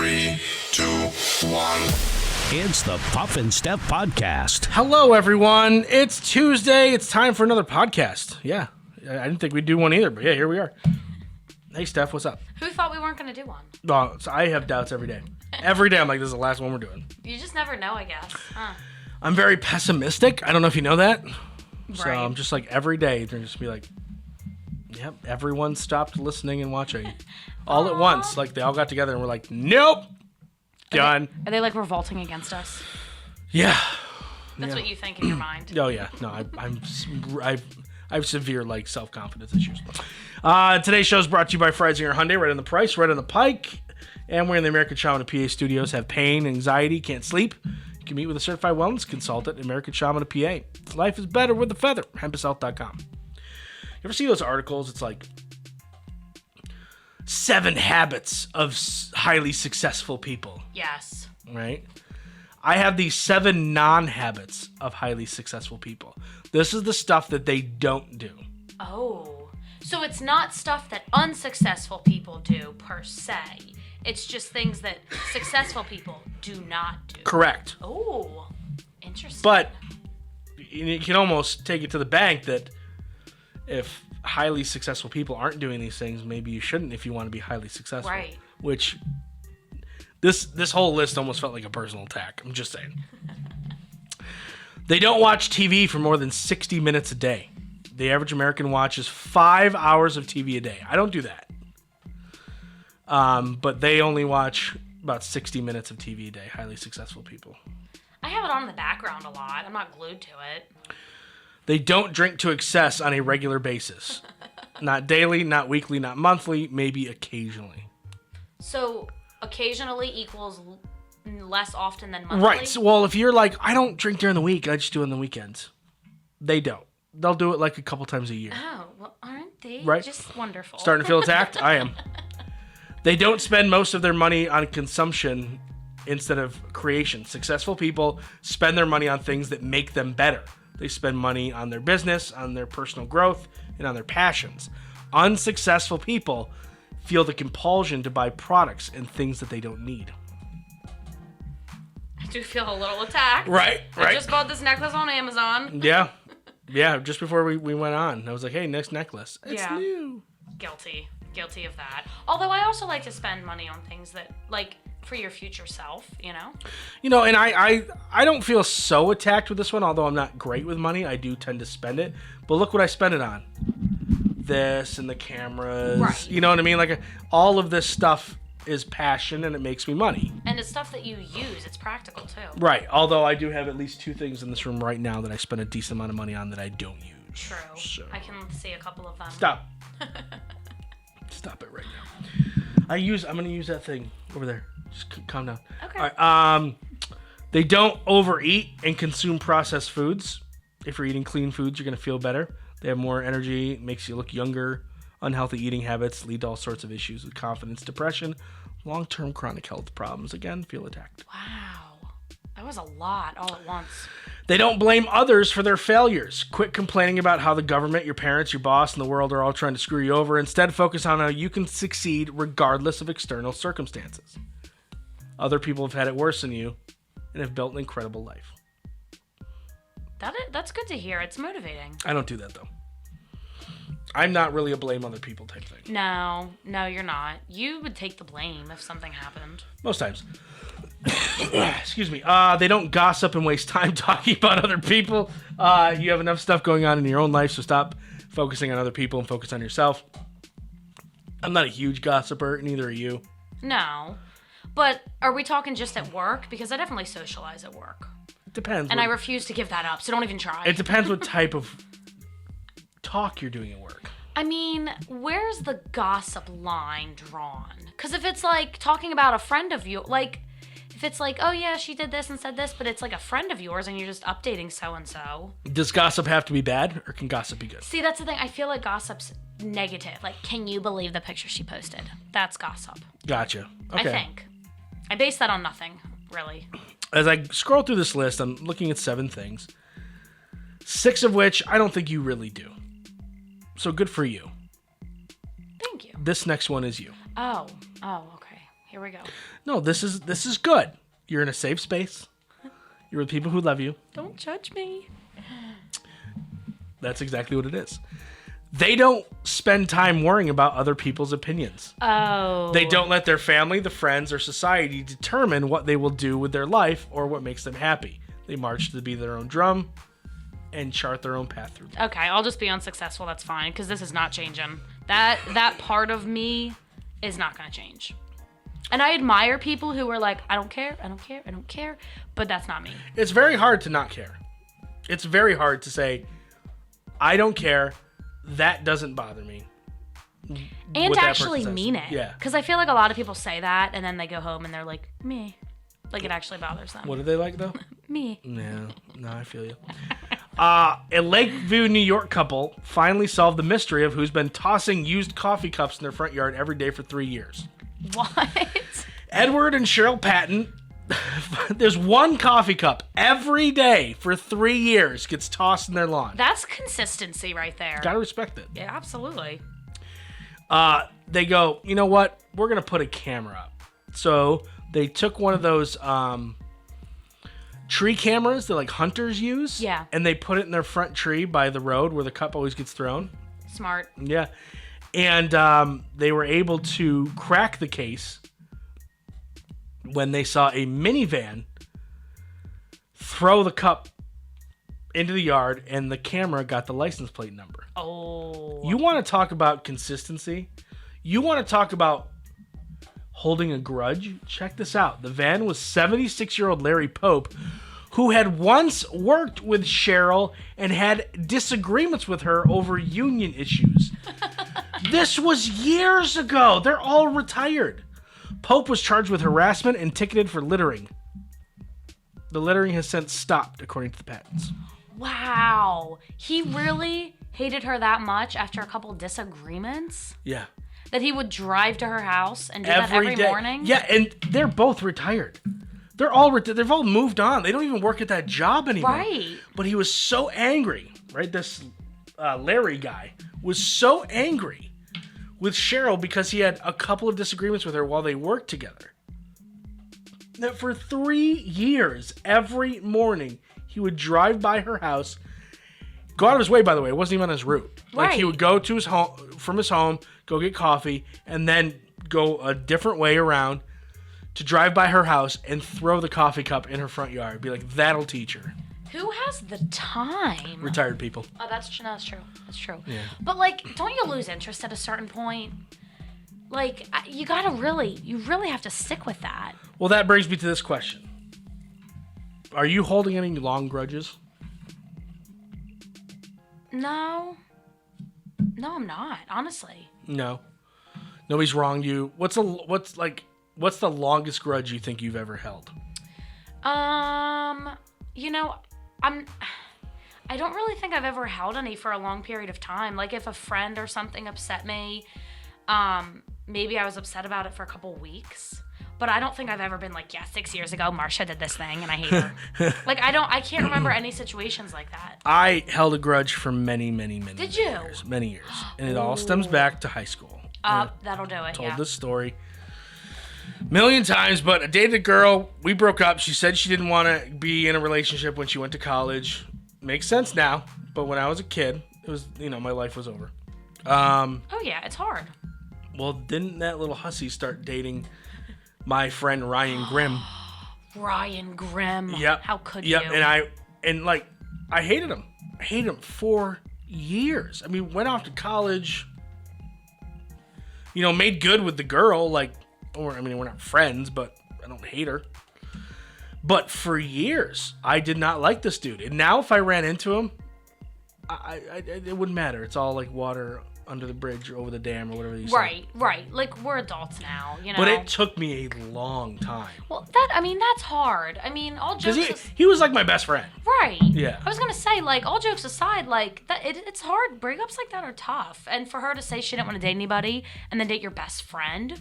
3, 2, 1. It's the Puff and Steph podcast. Hello, everyone. It's Tuesday. It's time for another podcast. Yeah, I didn't think we'd do one either, but yeah, here we are. Hey, Steph, what's up? Who thought we weren't going to do one? Oh, so I have doubts every day. Every day I'm like, this is the last one we're doing. You just never know, I guess. I'm very pessimistic. I don't know if you know that. So Right. I'm just like, every day, they're just be like, yep, everyone stopped listening and watching. All at once. Like, they all got together and were like, nope, done. Are they like revolting against us? Yeah. That's what you think in your mind. Oh, yeah. No, I have severe, like, self-confidence issues. Today's show is brought to you by Freisinger Hyundai, right on the price, right on the pike. And we're in the American Shaman PA studios. Have pain, anxiety, can't sleep? You can meet with a certified wellness consultant at American Shaman PA. Life is better with the feather. Hempashealth.com. You ever see those articles? It's like 7 habits of highly successful people, Yes. right? I have these 7 non-habits of highly successful people. This is the stuff that they don't do. Oh. So it's not stuff that unsuccessful people do per se. It's just things that successful people do not do. Correct. Oh. Interesting. But you can almost take it to the bank that if highly successful people aren't doing these things, maybe you shouldn't if you want to be highly successful. Right. Which this whole list almost felt like a personal attack. I'm just saying. They don't watch TV for more than 60 minutes a day. The average American watches 5 hours of TV a day. I don't do that. But they only watch about 60 minutes of TV a day. Highly successful people. I have it on in the background a lot. I'm not glued to it. They don't drink to excess on a regular basis. Not daily, not weekly, not monthly, maybe occasionally. So occasionally equals less often than monthly? Right. So, well, if you're like, I don't drink during the week, I just do it on the weekends. They don't. They'll do it like a couple times a year. Oh, well, aren't they Right. just wonderful? Starting to feel attacked? I am. They don't spend most of their money on consumption instead of creation. Successful people spend their money on things that make them better. They spend money on their business, on their personal growth, and on their passions. Unsuccessful people feel the compulsion to buy products and things that they don't need. I do feel a little attacked. Right. I just bought this necklace on Amazon. Yeah. Yeah, just before we went on, I was like, hey, next necklace. It's Yeah. new. Guilty of that. Although I also like to spend money on things that, like, for your future self, you know? You know, and I don't feel so attacked with this one, although I'm not great with money. I do tend to spend it. But look what I spend it on. This and the cameras. Right. You know what I mean? Like, all of this stuff is passion and it makes me money. And it's stuff that you use. It's practical, too. Right. Although I do have at least 2 things in this room right now that I spend a decent amount of money on that I don't use. True. So. I can see a couple of them. Stop. Stop it right now. I'm going to use that thing over there. Just calm down. Okay. All right. They don't overeat and consume processed foods. If you're eating clean foods, you're going to feel better. They have more energy, makes you look younger. Unhealthy eating habits lead to all sorts of issues with confidence, depression, long-term chronic health problems. Again, feel attacked. Wow. That was a lot all at once. They don't blame others for their failures. Quit complaining about how the government, your parents, your boss, and the world are all trying to screw you over. Instead, focus on how you can succeed regardless of external circumstances. Other people have had it worse than you and have built an incredible life. That's good to hear. It's motivating. I don't do that, though. I'm not really a blame other people type thing. No, you're not. You would take the blame if something happened. Most times. Excuse me. They don't gossip and waste time talking about other people. You have enough stuff going on in your own life, so stop focusing on other people and focus on yourself. I'm not a huge gossiper, neither are you. No. But are we talking just at work? Because I definitely socialize at work. It depends. And I refuse to give that up, so don't even try. It depends what type of talk you're doing at work. I mean, where's the gossip line drawn? Because if it's like talking about a friend of you, like, if it's like, oh yeah, she did this and said this, but it's like a friend of yours and you're just updating so-and-so. Does gossip have to be bad, or can gossip be good? See, that's the thing. I feel like gossip's negative. Like, can you believe the picture she posted? That's gossip. Gotcha. Okay. I think. I base that on nothing, really. As I scroll through this list, I'm looking at 7 things. 6 of which I don't think you really do. So good for you. Thank you. This next one is you. Oh, okay. Here we go. No, this is good. You're in a safe space. You're with people who love you. Don't judge me. That's exactly what it is. They don't spend time worrying about other people's opinions. Oh. They don't let their family, the friends, or society determine what they will do with their life or what makes them happy. They march to the beat of their own drum and chart their own path through life. Okay, I'll just be unsuccessful. That's fine, because this is not changing. That part of me is not going to change. And I admire people who are like, I don't care, but that's not me. It's very hard to not care. It's very hard to say, I don't care, that doesn't bother me. And to actually mean it. Yeah. Because I feel like a lot of people say that, and then they go home and they're like, me. Like, it actually bothers them. What do they like, though? Me. No, I feel you. A Lakeview, New York couple finally solved the mystery of who's been tossing used coffee cups in their front yard every day for 3 years. What? Edward and Cheryl Patton, there's one coffee cup every day for 3 years gets tossed in their lawn. That's consistency right there. Gotta respect it. Yeah, absolutely. They go, you know what? We're gonna put a camera up. So they took one of those tree cameras that like hunters use. Yeah. And they put it in their front tree by the road where the cup always gets thrown. Smart. Yeah. And they were able to crack the case when they saw a minivan throw the cup into the yard, and the camera got the license plate number. Oh. You want to talk about consistency? You want to talk about holding a grudge? Check this out. The van was 76-year-old Larry Pope, who had once worked with Cheryl and had disagreements with her over union issues. This was years ago. They're all retired. Pope was charged with harassment and ticketed for littering. The littering has since stopped, according to the Pattons. Wow. He really hated her that much after a couple disagreements? Yeah. That he would drive to her house and do that every day. morning? Yeah, and they're both retired. They've all moved on. They don't even work at that job anymore. Right. But he was so angry, right? This Larry guy was so angry with Cheryl because he had a couple of disagreements with her while they worked together. That for 3 years, every morning, he would drive by her house, go out of his way, by the way. It wasn't even on his route. Like, he would go to his home, from his home, go get coffee, and then go a different way around to drive by her house and throw the coffee cup in her front yard. Be like, that'll teach her. Who has the time? Retired people. Oh, that's true. That's true. That's true. Yeah. But, like, don't you lose interest at a certain point? Like, you really have to stick with that. Well, that brings me to this question. Are you holding any long grudges? No, I'm not. Honestly. No. Nobody's wronged you. What's the longest grudge you think you've ever held? I don't really think I've ever held any for a long period of time. Like, if a friend or something upset me, maybe I was upset about it for a couple weeks. But I don't think I've ever been like, yeah, 6 years ago, Marcia did this thing and I hate her. Like, I can't remember any situations like that. I held a grudge for many, many, many Did you? years. Many years. And it all stems back to high school. That'll do it, Told this story a million times, but I dated a girl. We broke up. She said she didn't want to be in a relationship when she went to college. Makes sense now, but when I was a kid, it was, my life was over. Oh, yeah, it's hard. Well, didn't that little hussy start dating my friend Ryan Grimm? Ryan Grimm. Yep. How could you? you? And I hated him. I hated him for years. I mean, went off to college, made good with the girl, we're not friends, but I don't hate her. But for years, I did not like this dude. And now if I ran into him, it wouldn't matter. It's all like water under the bridge or over the dam or whatever you say. Right. Like, we're adults now, But it took me a long time. Well, that's hard. I mean, all jokes Because he was like my best friend. Right. Yeah. I was going to say, like, all jokes aside, like, it's hard. Breakups like that are tough. And for her to say she didn't want to date anybody and then date your best friend,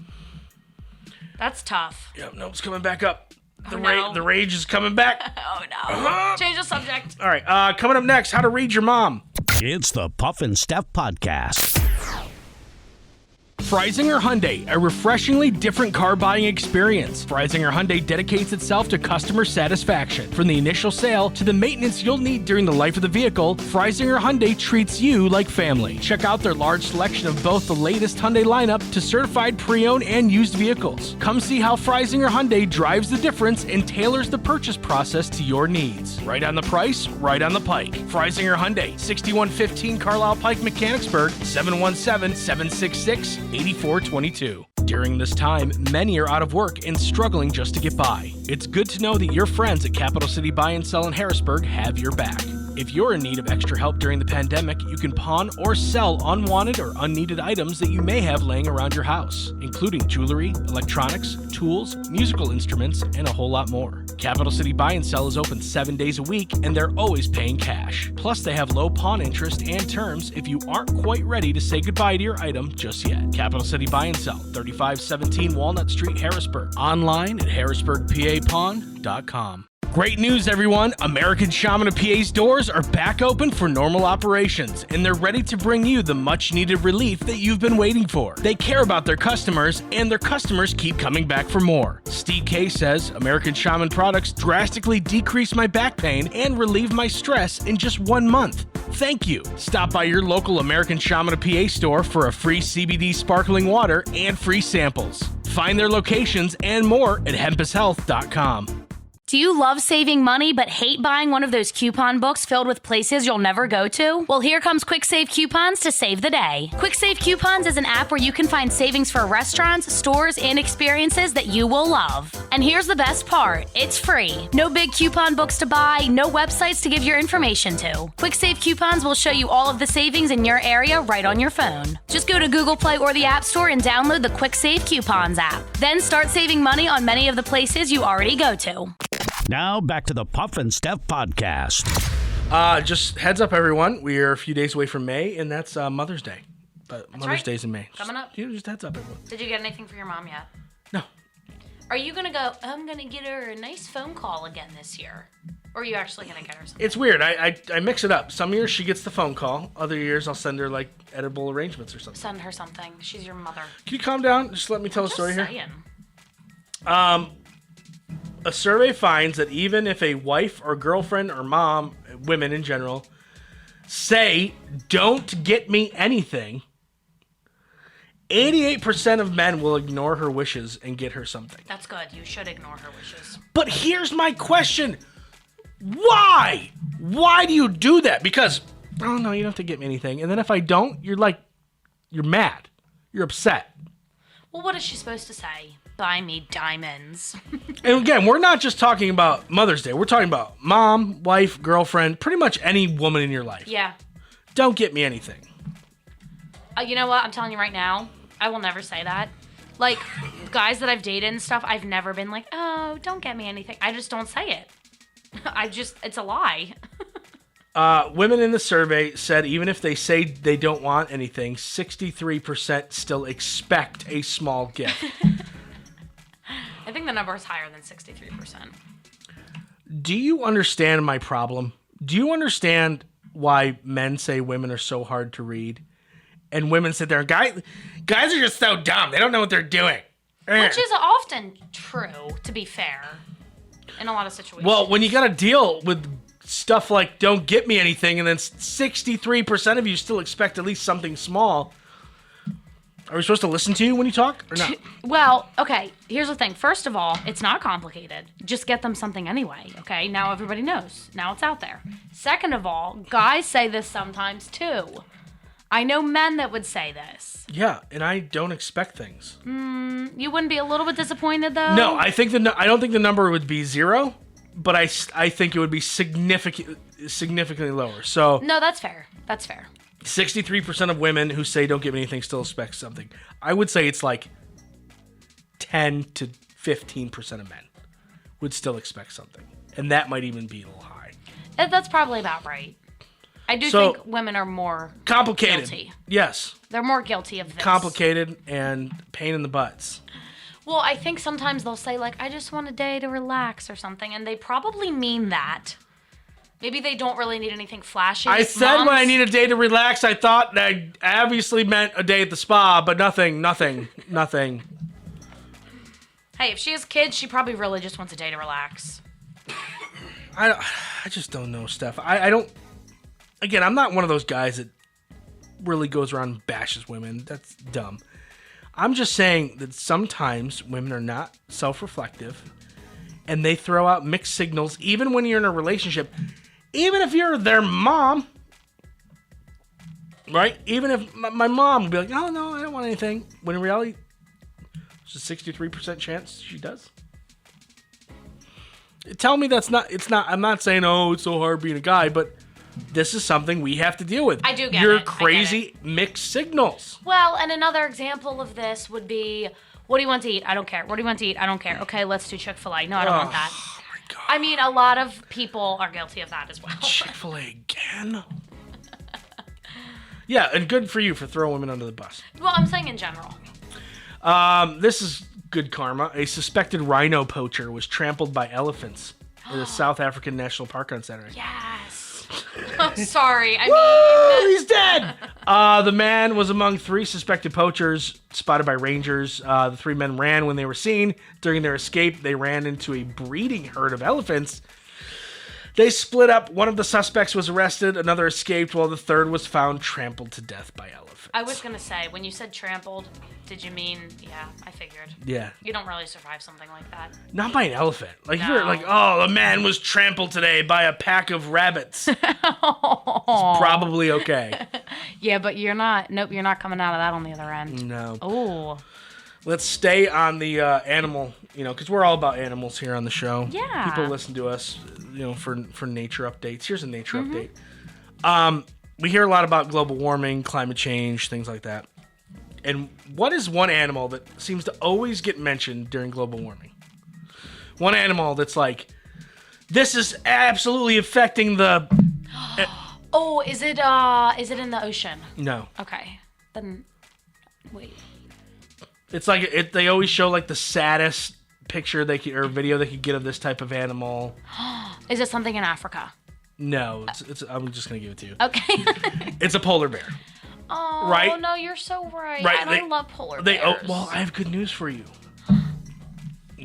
that's tough. Yep, no, it's coming back up. No. The rage is coming back. Oh, no. Change the subject. All right, coming up next, how to read your mom. It's the Puff and Steph Podcast. Freisinger Hyundai, a refreshingly different car buying experience. Freisinger Hyundai dedicates itself to customer satisfaction. From the initial sale to the maintenance you'll need during the life of the vehicle, Freisinger Hyundai treats you like family. Check out their large selection of both the latest Hyundai lineup to certified pre-owned and used vehicles. Come see how Freisinger Hyundai drives the difference and tailors the purchase process to your needs. Right on the price, right on the pike. Freisinger Hyundai, 6115 Carlisle Pike, Mechanicsburg, 717-766-8422. During this time, many are out of work and struggling just to get by. It's good to know that your friends at Capital City Buy and Sell in Harrisburg have your back. If you're in need of extra help during the pandemic, you can pawn or sell unwanted or unneeded items that you may have laying around your house, including jewelry, electronics, tools, musical instruments, and a whole lot more. Capital City Buy and Sell is open 7 days a week, and they're always paying cash. Plus, they have low pawn interest and terms if you aren't quite ready to say goodbye to your item just yet. Capital City Buy and Sell, 3517 Walnut Street, Harrisburg. Online at harrisburgpapawn.com. Great news, everyone! American Shaman of PA's doors are back open for normal operations, and they're ready to bring you the much-needed relief that you've been waiting for. They care about their customers, and their customers keep coming back for more. Steve K says, American Shaman products drastically decrease my back pain and relieve my stress in just 1 month. Thank you. Stop by your local American Shaman of PA store for a free CBD sparkling water and free samples. Find their locations and more at hempushealth.com. Do you love saving money but hate buying one of those coupon books filled with places you'll never go to? Well, here comes Quick Save Coupons to save the day. Quick Save Coupons is an app where you can find savings for restaurants, stores, and experiences that you will love. And here's the best part. It's free. No big coupon books to buy, no websites to give your information to. Quick Save Coupons will show you all of the savings in your area right on your phone. Just go to Google Play or the App Store and download the Quick Save Coupons app. Then start saving money on many of the places you already go to. Now back to the Puff and Steph podcast. Just heads up, everyone. We are a few days away from May, and that's Mother's Day. But Mother's right. Day's in May. Coming up. Just heads up, everyone. Did you get anything for your mom yet? No. Are you going to go, I'm going to get her a nice phone call again this year? Or are you actually going to get her something? It's weird. I mix it up. Some years she gets the phone call. Other years I'll send her, like, edible arrangements or something. Send her something. She's your mother. Can you calm down? Just let me tell a story saying. here. A survey finds that even if a wife or girlfriend or mom, women in general, say, don't get me anything, 88% of men will ignore her wishes and get her something. That's good. You should ignore her wishes. But here's my question. Why? Why do you do that? Because, oh no, you don't have to get me anything. And then if I don't, you're mad. You're upset. Well, what is she supposed to say? Buy me diamonds. And again, we're not just talking about Mother's Day. We're talking about mom, wife, girlfriend, pretty much any woman in your life. Yeah. Don't get me anything. You know what? I'm telling you right now, I will never say that. Like, guys that I've dated and stuff, I've never been like, oh, don't get me anything. I just don't say it. It's a lie. Women in the survey said even if they say they don't want anything, 63% still expect a small gift. I think the number is higher than 63%. Do you understand my problem? Do you understand why men say women are so hard to read? And women sit there and guys are just so dumb. They don't know what they're doing. Which is often true, to be fair, in a lot of situations. Well, when you got to deal with stuff like don't get me anything, and then 63% of you still expect at least something small, are we supposed to listen to you when you talk or not? Well, okay, here's the thing. First of all, it's not complicated. Just get them something anyway, okay? Now everybody knows. Now it's out there. Second of all, guys say this sometimes too. I know men that would say this. Yeah, and I don't expect things. You wouldn't be a little bit disappointed though? No, I don't think the number would be 0, but I think it would be significantly lower. So no, that's fair. That's fair. 63% of women who say don't give me anything still expect something. I would say it's like 10 to 15% of men would still expect something. And that might even be a little high. That's probably about right. I do think women are more complicated. Guilty. Yes. They're more guilty of this. Complicated and pain in the butts. Well, I think sometimes they'll say, like, I just want a day to relax or something, and they probably mean that. Maybe they don't really need anything flashy. I said when I need a day to relax, I thought that I obviously meant a day at the spa, but nothing. Hey, if she has kids, she probably really just wants a day to relax. I just don't know, Steph. I don't. Again, I'm not one of those guys that really goes around and bashes women. That's dumb. I'm just saying that sometimes women are not self-reflective, and they throw out mixed signals, even when you're in a relationship. Even if you're their mom, right? Even if my mom would be like, "Oh no, I don't want anything," when in reality, there's a 63% chance she does. Tell me that's not. It's not. I'm not saying, "Oh, it's so hard being a guy," but this is something we have to deal with. I do get your it. crazy mixed signals. Well, and another example of this would be, what do you want to eat? I don't care. What do you want to eat? I don't care. Okay, let's do Chick-fil-A. No, I don't want that. Oh my god. I mean, a lot of people are guilty of that as well. Chick-fil-A again? Yeah, and good for you for throwing women under the bus. Well, I'm saying in general. This is good karma. A suspected rhino poacher was trampled by elephants in the South African National Park on Saturday. Yes. I'm sorry. I Woo, mean, he's dead! The man was among 3 suspected poachers spotted by rangers. The 3 men ran when they were seen. During their escape, they ran into a breeding herd of elephants. They split up. One of the suspects was arrested. Another escaped, while the third was found trampled to death by elephants. I was going to say, when you said trampled, did you mean, yeah, I figured. Yeah. You don't really survive something like that. Not by an elephant. Like, No. you're like, oh, a man was trampled today by a pack of rabbits. It's probably okay. Yeah, but you're not, nope, you're not coming out of that on the other end. No. Oh. Let's stay on the animal, because we're all about animals here on the show. Yeah. People listen to us, for nature updates. Here's a nature update. We hear a lot about global warming, climate change, things like that. And what is one animal that seems to always get mentioned during global warming? One animal that's like, this is absolutely affecting the... Oh, is it in the ocean? No. Okay. Then, wait. It's like, they always show like the saddest picture or video they could get of this type of animal. Is it something in Africa? No, I'm just going to give it to you. Okay. It's a polar bear. Oh, Right? no, you're so right. Right, And I love polar Well, bears. I have good news for you.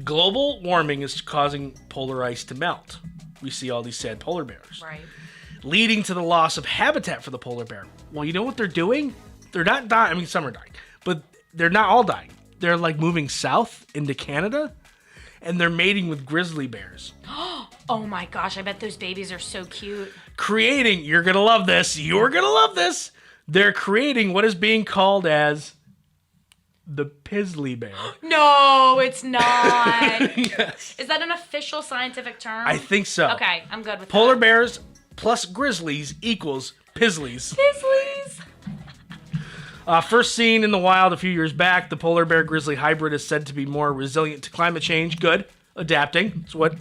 Global warming is causing polar ice to melt. We see all these sad polar bears. Right. Leading to the loss of habitat for the polar bear. Well, you know what they're doing? They're not dying. I mean, some are dying. But they're not all dying. They're like moving south into Canada. And they're mating with grizzly bears. Oh my gosh, I bet those babies are so cute. You're going to love this. You're going to love this. They're creating what is being called as the Pizzly bear. No, it's not. Yes. Is that an official scientific term? I think so. Okay, I'm good with Polar that. bears plus grizzlies equals Pizzlies. Pizzlies. First seen in the wild a few years back, the polar bear grizzly hybrid is said to be more resilient to climate change. Good. Adapting. It's what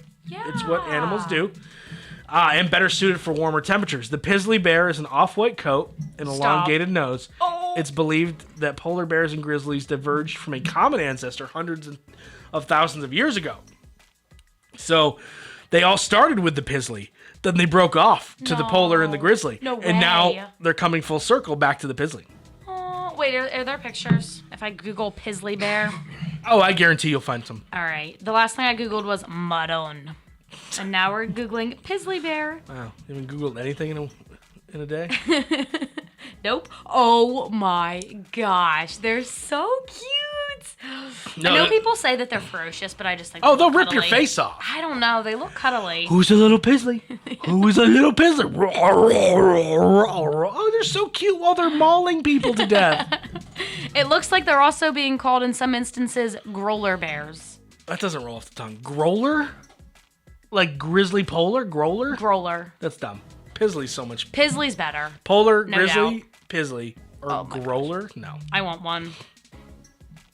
animals do. And better suited for warmer temperatures. The Pizzly bear is an off-white coat and elongated nose. Oh. It's believed that polar bears and grizzlies diverged from a common ancestor hundreds of thousands of years ago. So they all started with the Pizzly. Then they broke off to the polar and the grizzly. No And now way. they're coming full circle back to the Pizzly. Oh, wait, are there pictures? If I Google Pizzly bear. Oh, I guarantee you'll find some. All right. The last thing I Googled was Mudon. And now we're Googling Pizzly bear. Wow. You haven't Googled anything in a day? Nope. Oh my gosh. They're so cute. No, I know people say that they're ferocious, but I just think Oh, they they'll look rip your cuddly. face off. I don't know. They look cuddly. Who's a little Pizzly? Who's a little Pizzly? Oh, they're so cute while they're mauling people to death. It looks like they're also being called in some instances growler bears. That doesn't roll off the tongue. Growler? Like grizzly polar? Growler? Growler. That's dumb. Pizzly's so much. Pizzly's better. Polar, No grizzly, doubt. Pizzly, or Oh my growler? No. I want one.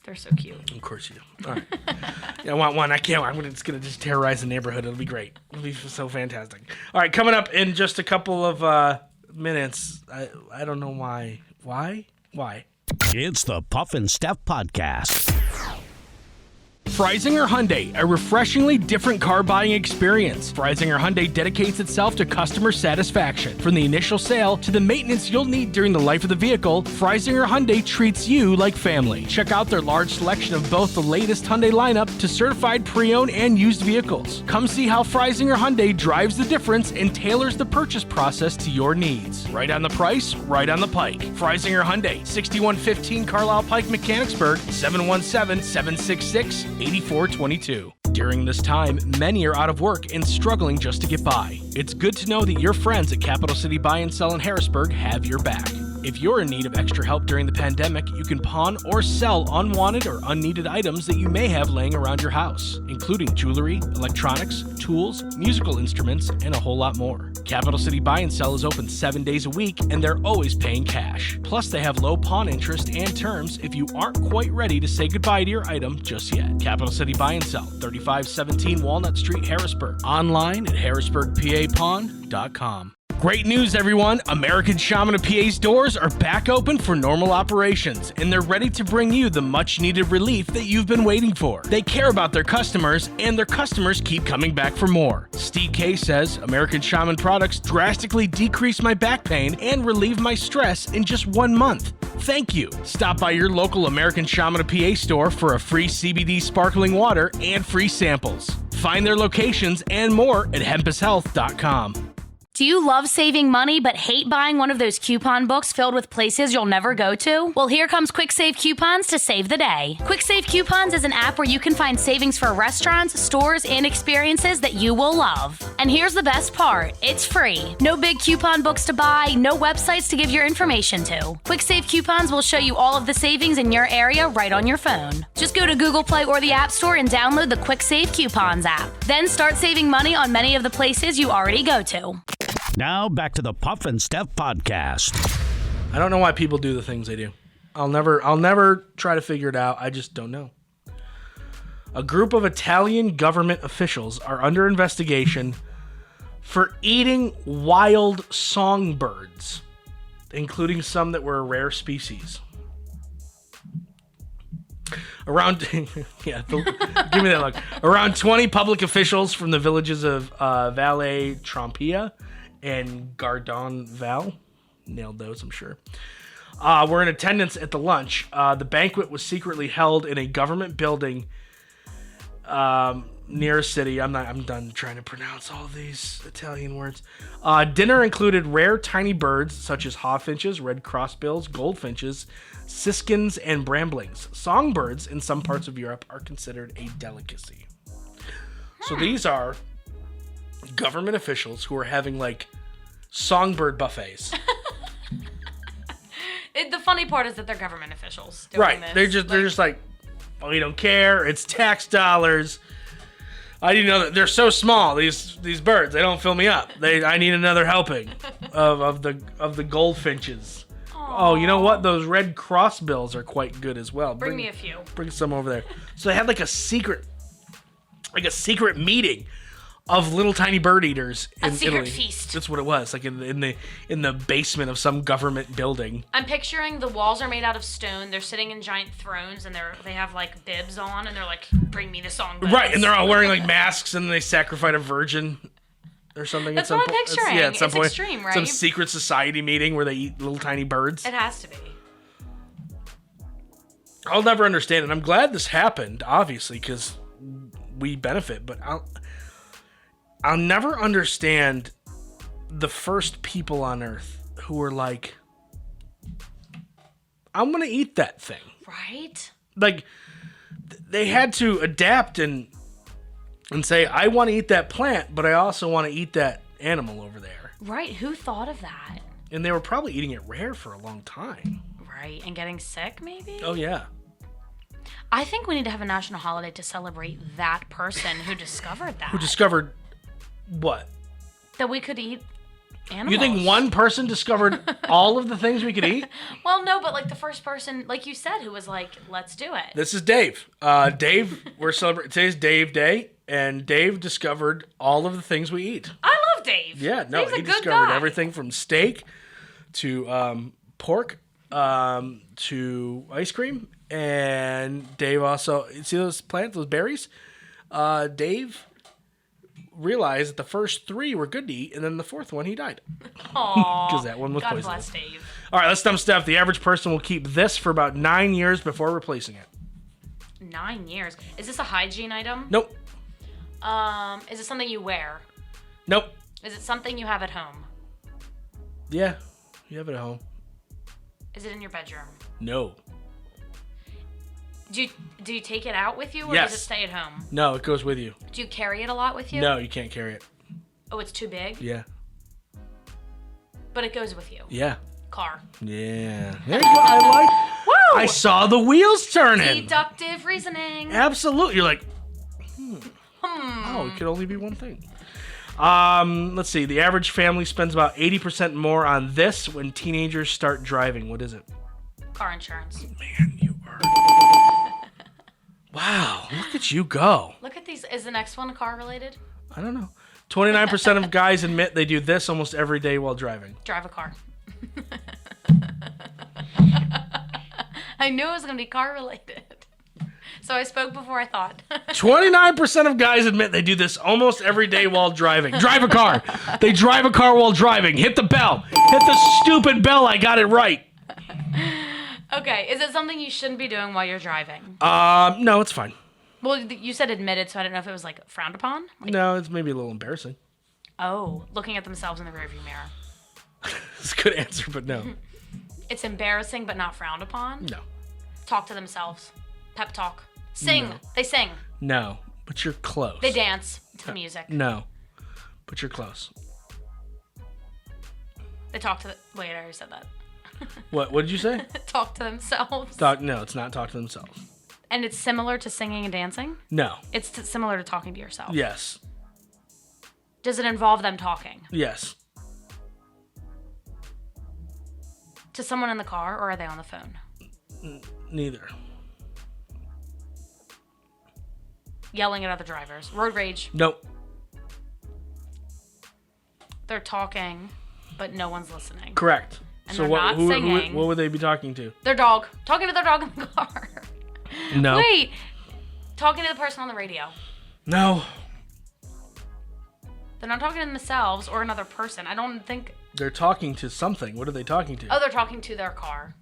They're so cute. Of course you do. All right. Yeah, I want one. I can't. It's going to just terrorize the neighborhood. It'll be great. It'll be so fantastic. All right, coming up in just a couple of minutes. I don't know why. Why? It's the Puff and Steph Podcast. Freisinger Hyundai, a refreshingly different car buying experience. Freisinger Hyundai dedicates itself to customer satisfaction. From the initial sale to the maintenance you'll need during the life of the vehicle, Freisinger Hyundai treats you like family. Check out their large selection of both the latest Hyundai lineup to certified pre-owned and used vehicles. Come see how Freisinger Hyundai drives the difference and tailors the purchase process to your needs. Right on the price, right on the Pike. Freisinger Hyundai, 6115 Carlisle Pike, Mechanicsburg, 717-766-8422. During this time, many are out of work and struggling just to get by. It's good to know that your friends at Capital City Buy and Sell in Harrisburg have your back. If you're in need of extra help during the pandemic, you can pawn or sell unwanted or unneeded items that you may have laying around your house, including jewelry, electronics, tools, musical instruments, and a whole lot more. Capital City Buy and Sell is open 7 days a week, and they're always paying cash. Plus, they have low pawn interest and terms if you aren't quite ready to say goodbye to your item just yet. Capital City Buy and Sell, 3517 Walnut Street, Harrisburg. Online at harrisburgpapawn.com. Great news, everyone! American Shaman of PA's doors are back open for normal operations, and they're ready to bring you the much-needed relief that you've been waiting for. They care about their customers, and their customers keep coming back for more. Steve K says, American Shaman products drastically decrease my back pain and relieve my stress in just 1 month. Thank you. Stop by your local American Shaman of PA store for a free CBD sparkling water and free samples. Find their locations and more at hempushealth.com. Do you love saving money but hate buying one of those coupon books filled with places you'll never go to? Well, here comes Quick Save Coupons to save the day. Quick Save Coupons is an app where you can find savings for restaurants, stores, and experiences that you will love. And here's the best part. It's free. No big coupon books to buy, no websites to give your information to. Quick Save Coupons will show you all of the savings in your area right on your phone. Just go to Google Play or the App Store and download the Quick Save Coupons app. Then start saving money on many of the places you already go to. Now back to the Puff and Steph podcast. I don't know why people do the things they do. I'll never try to figure it out. I just don't know. A group of Italian government officials are under investigation for eating wild songbirds, including some that were a rare species. Give me that look. Around 20 public officials from the villages of Valle Trompia and Gardon Val, nailed those, I'm sure, were in attendance at the lunch. The banquet was secretly held in a government building near a city. I'm done trying to pronounce all these Italian words. Dinner included rare tiny birds such as hawfinches, red crossbills, goldfinches, siskins, and bramblings. Songbirds in some parts of Europe are considered a delicacy. So these are government officials who are having like songbird buffets. The funny part is that they're government officials doing Right. this. They're just like, well, we don't care. It's tax dollars. I didn't know that they're so small. These birds, they don't fill me up. I need another helping of the goldfinches. Aww. Oh, you know what? Those red crossbills are quite good as well. Bring me a few. Bring some over there. So they had like a secret meeting of little tiny bird eaters in A secret Italy. feast. That's what it was. Like in the basement of some government building. I'm picturing the walls are made out of stone. They're sitting in giant thrones, and they have like bibs on, and they're like, "Bring me the songbirds." Right, and they're all wearing like masks, and they sacrifice a virgin or something. That's at some what I'm point. picturing. At some It's point, extreme, right? Some secret society meeting where they eat little tiny birds. It has to be. I'll never understand it. I'm glad this happened, obviously, because we benefit, but I'll never understand the first people on Earth who were like, I'm going to eat that thing. Right? Like, they had to adapt and say, I want to eat that plant, but I also want to eat that animal over there. Right. Who thought of that? And they were probably eating it rare for a long time. Right. And getting sick, maybe? Oh, yeah. I think we need to have a national holiday to celebrate that person who discovered that. Who discovered what? That we could eat animals. You think one person discovered all of the things we could eat? Well, no, but like the first person, like you said, who was like, let's do it. This is Dave. Dave, we're celebrating. Today's Dave Day, and Dave discovered all of the things we eat. I love Dave. Yeah, no, Dave's a he good discovered guy. everything from steak to pork to ice cream And Dave also, see those plants, those berries? Dave realized that the first 3 were good to eat, and then the 4th one he died. Aww. Because that one was God poisonous. bless Dave. All right, let's stump Steph. The average person will keep this for about 9 years before replacing it. 9 years. Is this a hygiene item? Nope. Is it something you wear? Nope. Is it something you have at home? Yeah, you have it at home. Is it in your bedroom? No. Do you take it out with you, or Yes. does it stay at home? No, it goes with you. Do you carry it a lot with you? No, you can't carry it. Oh, it's too big? Yeah. But it goes with you. Yeah. Car. Yeah. There you go. Woo! I saw the wheels turning. Deductive reasoning. Absolutely. You're like, oh, it could only be one thing. Let's see. The average family spends about 80% more on this when teenagers start driving. What is it? Car insurance. Man, you are. Wow, look at you go. Look at these. Is the next one car related? I don't know. 29% of guys admit they do this almost every day while driving. Drive a car. I knew it was going to be car related. So I spoke before I thought. 29% of guys admit they do this almost every day while driving. Drive a car. They drive a car while driving. Hit the bell. Hit the stupid bell. I got it right. Okay, is it something you shouldn't be doing while you're driving? No, it's fine. Well, you said admitted, so I didn't know if it was like frowned upon. No, it's maybe a little embarrassing. Oh, looking at themselves in the rearview mirror. It's a good answer, but no. It's embarrassing, but not frowned upon. No. Talk to themselves. Pep talk. Sing. No. They sing. No, but you're close. They dance to the music. No, but you're close. They talk to the. Wait, I already said that. What did you say? Talk to themselves. No, it's not talk to themselves. And it's similar to singing and dancing? No. It's similar to talking to yourself. Yes. Does it involve them talking? Yes. To someone in the car, or are they on the phone? Neither. Yelling at other drivers. Road rage. Nope. They're talking, but no one's listening. Correct. And So they're what? not Who singing. what would they be talking to? Their dog. Talking to their dog in the car. No. Wait. Talking to the person on the radio. No. They're not talking to themselves or another person. I don't think. They're talking to something. What are they talking to? Oh, they're talking to their car.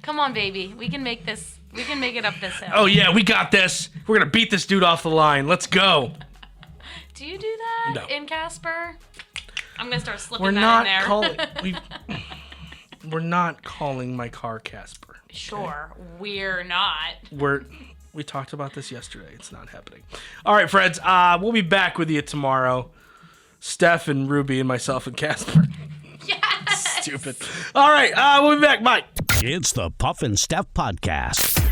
Come on, baby. We can make this. We can make it up this hill. Oh yeah, we got this. We're gonna beat this dude off the line. Let's go. Do you do that No. in Casper? I'm gonna start slipping We're that not in there. calling. We're not calling my car Casper. Sure, we're not. We talked about this yesterday. It's not happening. All right, friends. We'll be back with you tomorrow. Steph and Ruby and myself and Casper. Yes. Stupid. All right. We'll be back. Bye. It's the Puff and Steph Podcast.